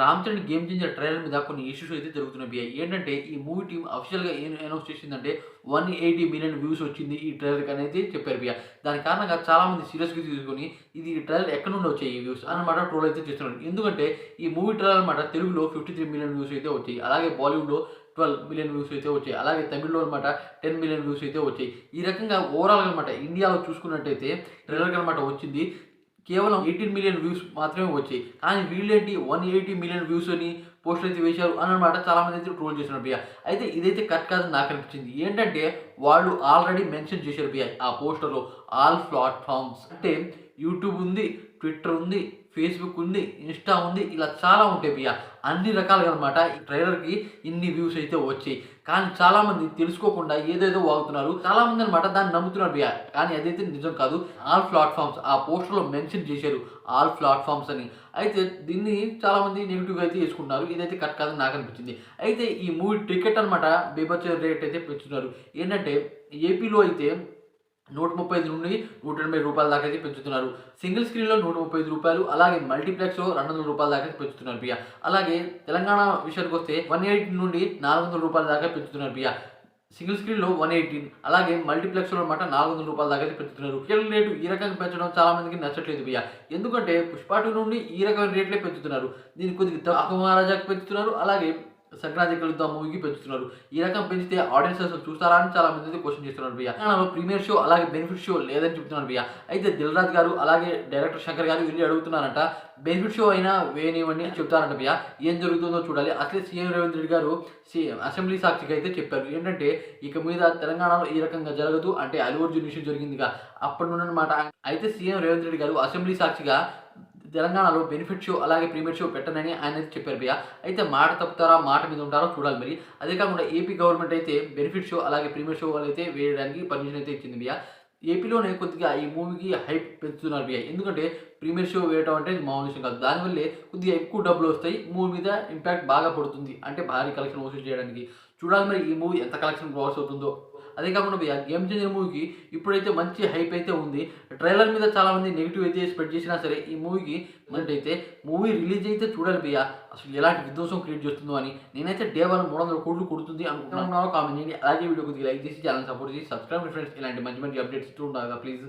Ram Charan game changer trailer మీద కొన్ని issues అయితే జరుగుతున్నాయి భయ్యా. ఏంటంటే ఈ మూవీ టీమ్ అఫీషియల్‌గా ఏం అనౌన్స్ చేసిందంటే 180 మిలియన్ వ్యూస్ వచ్చింది ఈ ట్రైలర్‌కి అనేది చెప్పారు భయ్యా. దాని కారణంగా చాలామంది సీరియస్‌గా తీసుకొని ఇది ఈ ట్రైలర్ ఎక్కడి నుండి వచ్చాయి ఈ వ్యూస్ అన్నమాట ట్రోల్ అయితే చేస్తున్నారు. ఎందుకంటే ఈ మూవీ ట్రైలర్ అన్నమాట తెలుగులో 53 మిలియన్ వ్యూస్ అయితే వచ్చాయి. అలాగే బాలీవుడ్‌లో 12 మిలియన్ వ్యూస్ అయితే వచ్చాయి. అలాగే తమిళ్‌లో అన్నమాట 10 మిలియన్ వ్యూస్ అయితే వచ్చాయి. ఈ రకంగా ఓవరాల్‌గా అన్నమాట ఇండియాలో చూసుకున్నట్టయితే ట్రైలర్‌కి అన్నమాట వచ్చింది కేవలం 18 మిలియన్ వ్యూస్ మాత్రమే వచ్చాయి. కానీ వీళ్ళేంటి 180 మిలియన్ వ్యూస్ అని పోస్టర్ అయితే వేశారు అని అనమాట చాలామంది అయితే ట్రోల్ చేస్తున్నారు భయ్యా. అయితే ఇదైతే కరెక్ట్ కాదని నాకు అనిపించింది. ఏంటంటే వాళ్ళు ఆల్రెడీ మెన్షన్ చేశారు భయ్యా ఆ పోస్టర్‌లో ఆల్ ప్లాట్‌ఫార్మ్స్ అంటే యూట్యూబ్ ఉంది, ట్విట్టర్ ఉంది, ఫేస్‌బుక్ ఉంది, ఇన్‌స్టా ఉంది. ఇలా చాలా ఉంటాయి భయ్యా. అన్ని రకాలుగా అనమాట ఈ ట్రైలర్‌కి ఇన్ని వ్యూస్ అయితే వచ్చాయి. కానీ చాలామంది తెలుసుకోకుండా ఏదేదో వాగుతున్నారు. చాలామంది అనమాట దాన్ని నమ్ముతున్నారు భయ్యా. కానీ అదైతే నిజం కాదు. ఆల్ ప్లాట్‌ఫార్మ్స్ ఆ పోస్టర్‌లో మెన్షన్ చేశారు. ఆల్ ప్లాట్‌ఫార్మ్స్ అని. అయితే దీన్ని చాలామంది నెగెటివ్‌గా అయితే తీసుకుంటున్నారు. ఇదైతే కరెక్ట్ కాదని నాకు అనిపించింది. అయితే ఈ మూవీ టికెట్ అనమాట బీభత్స రేట్ అయితే పెంచుతున్నారు. ఏంటంటే ఏపీలో అయితే రూ. 135 నుండి రూ. 180 దాకా అయితే పెంచుతున్నారు. సింగిల్ స్క్రీన్‌లో రూ. 135 అలాగే మల్టీప్లెక్స్‌లో రూ. 200 దాకా అయితే పెంచుతున్నారు భయ్యా. అలాగే తెలంగాణ విషయానికొస్తే 180 నుండి రూ. 400 దాకా పెంచుతున్నారు భయ్యా. సింగిల్ స్క్రీన్‌లో 118 అలాగే మల్టీప్లెక్స్‌లో అన్నమాట రూ. 400 దాకా అయితే పెంచుతున్నారు. టికెట్ల రేటు ఈ రకంగా పెంచడం చాలా మందికి నచ్చట్లేదు భయ్యా. ఎందుకంటే 'పుష్ప 2' నుండి ఈ రకమైన రేట్లే పెంచుతున్నారు. దీన్ని కొద్దిగా 'తక్కువ మహారాజా'కి పెంచుతున్నారు. అలాగే 'సంక్రాంతి కలుద్దాం' మూవీకి పెంచుతున్నారు. ఈ రకం పెంచితే ఆడియన్స్ అసలు చూస్తారా అని చాలా మంది అయితే క్వెషన్ చేస్తున్నారు భయ్యా. తెలంగాణలో ప్రీమియర్ షో అలాగే బెనిఫిట్ షో లేదని చెప్తున్నారు భయ్యా. అయితే దిల్ రాజు గారు అలాగే డైరెక్టర్ శంకర్ గారు వెళ్లి అడుగుతున్నారంట. బెనిఫిట్ షో అయినా వేయనివ్వండి అని చెప్తారంట భయ్యా. ఏం జరుగుతుందో చూడాలి. అసలే సీఎం రేవంత్ రెడ్డి గారు అసెంబ్లీ సాక్షిగా అయితే చెప్పారు. ఏంటంటే ఇక మీద తెలంగాణలో ఈ రకంగా జరగదు అంటే అల్లు అర్జున్ ఇష్యూ జరిగిందిగా అప్పటి నుండి అనమాట. అయితే సీఎం రేవంత్ రెడ్డి గారు అసెంబ్లీ సాక్షిగా తెలంగాణలో బెనిఫిట్ షో అలాగే ప్రీమియర్ షో పెట్టనని ఆయన అయితే చెప్పారు భయ్యా. అయితే మాట తప్పుతారా మాట మీద ఉంటారో చూడాలి మరి. అదే కాకుండా ఏపీ గవర్నమెంట్ అయితే బెనిఫిట్ షో అలాగే ప్రీమియర్ షో అయితే వేయడానికి పర్మిషన్ అయితే ఇచ్చింది భయ్యా. ఏపీలోనే కొద్దిగా ఈ మూవీకి హైప్ పెంచుతున్నారు భయ్యా. ఎందుకంటే ప్రీమియర్ షో వేయడం అంటే మామూలు విషయం కాదు. దానివల్లే కొద్దిగా ఎక్కువ డబ్బులు వస్తాయి. మూవీ మీద ఇంపాక్ట్ బాగా పడుతుంది. అంటే భారీ కలెక్షన్ వసూలు చేయడానికి. చూడాలి మరి ఈ మూవీ ఎంత కలెక్షన్ గ్రాస్ అవుతుందో. అదే కాకుండా భయ్యా గేమ్ చేంజర్ మూవీకి ఇప్పుడైతే మంచి హైప్ అయితే ఉంది. ట్రైలర్ మీద చాలామంది నెగిటివ్ అయితే స్ప్రెడ్ చేసినా సరే ఈ మూవీకి అయితే మూవీ రిలీజ్ అయితే చూడాలి భయ్యా. అసలు ఎలాంటి విధ్వంసం క్రియేట్ చేస్తుందో అని. నేనైతే డే 1 300 కోట్లు కొడుతుంది అనుకుంటున్నాను. కామెంట్ చేయండి. అలాగే వీడియో కొద్దిగా లైక్ చేసి ఛానల్ సపోర్ట్ చేసి సబ్స్క్రైబ్ ఫ్రెండ్స్. ఇలాంటి మంచి మంచి అప్డేట్స్ ఇస్తూ ఉండాలి ప్లీజ్.